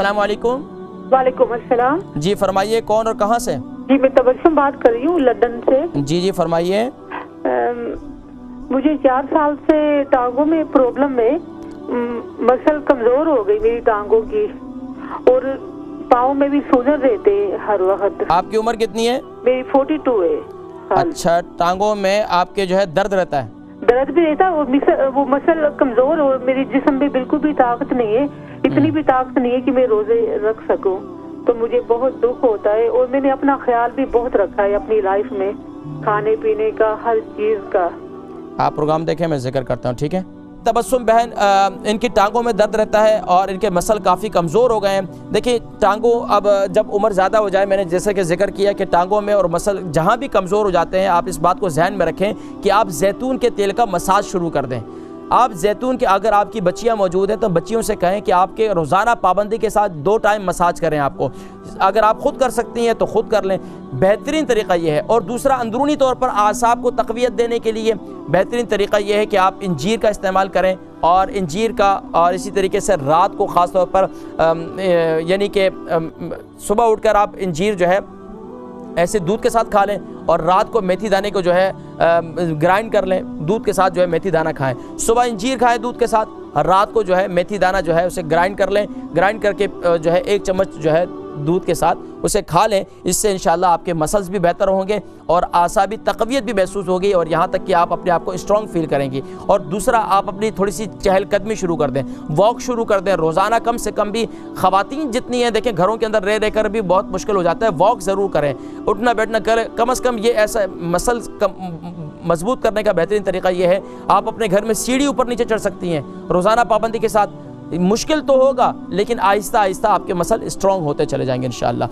अस्सलाम वालेकुम। वालेकुम अस्सलाम। जी फरमाइए, कौन और कहाँ से? जी मैं तबस्सुम बात कर रही हूँ लंदन से। जी जी फरमाइए। मुझे 4 साल से टांगों में प्रॉब्लम है। मसल कमजोर हो गई मेरी टांगों की और पाँव में भी सूजन रहते हैं हर वक्त। आपकी उम्र कितनी है? मेरी 42 है। अच्छा, टांगों में आपके जो है दर्द रहता है? दर्द भी रहता है और वो मसल कमजोर और मेरी जिस्म में बिल्कुल भी ताकत नहीं है। इतनी भी ताकत नहीं है कि मैं रोजे रख सकूं। तो मुझे बहुत दुख होता है और मैंने अपना ख्याल भी बहुत रखा है अपनी लाइफ में, खाने पीने का, हर चीज का। आप प्रोग्राम देखें, मैं जिक्र करता हूँ, ठीक है? तबस्सुम बहन, इनकी टांगों में दर्द रहता है और इनके मसल काफ़ी कमज़ोर हो गए हैं। देखिए टांगों, अब जब उम्र ज़्यादा हो जाए, मैंने जैसे कि जिक्र किया कि टांगों में और मसल जहाँ भी कमज़ोर हो जाते हैं, आप इस बात को जहन में रखें कि आप जैतून के तेल का मसाज शुरू कर दें। आप जैतून के, अगर आपकी बच्चियां मौजूद हैं तो बच्चियों से कहें कि आपके रोज़ाना पाबंदी के साथ 2 टाइम मसाज करें आपको। अगर आप ख़ुद कर सकती हैं तो ख़ुद कर लें, बेहतरीन तरीका ये है। और दूसरा, अंदरूनी तौर पर आसाब को तक़वियत देने के लिए बेहतरीन तरीका ये है कि आप इंजीर का इस्तेमाल करें। और इंजीर का, और इसी तरीके से रात को ख़ास तौर पर यानी कि सुबह उठकर आप इंजीर जो है ऐसे दूध के साथ खा लें और रात को मेथी दाने को जो है ग्राइंड कर लें, दूध के साथ जो है मेथी दाना खाएं। सुबह इंजीर खाएं दूध के साथ, रात को जो है मेथी दाना जो है उसे ग्राइंड कर लें। ग्राइंड करके जो है 1 चम्मच जो है दूध के साथ उसे खा लें। इससे इंशाल्लाह आपके मसल्स भी बेहतर होंगे और आसाबी तक़वियत भी महसूस होगी और यहाँ तक कि आप अपने आप को स्ट्रॉन्ग फील करेंगी। और दूसरा, आप अपनी थोड़ी सी चहलकदमी शुरू कर दें, वॉक शुरू कर दें रोज़ाना। कम से कम भी ख़वातीन जितनी हैं, देखें घरों के अंदर रह रहकर भी बहुत मुश्किल हो जाता है, वॉक ज़रूर करें, उठना बैठना करें कम से कम। ये ऐसा मसल मजबूत करने का बेहतरीन तरीका ये है, आप अपने घर में सीढ़ी ऊपर नीचे चढ़ सकती हैं रोज़ाना पाबंदी के साथ। मुश्किल तो होगा लेकिन आहिस्ता आहिस्ता आपके मसल स्ट्रॉन्ग होते चले जाएंगे इंशाअल्लाह।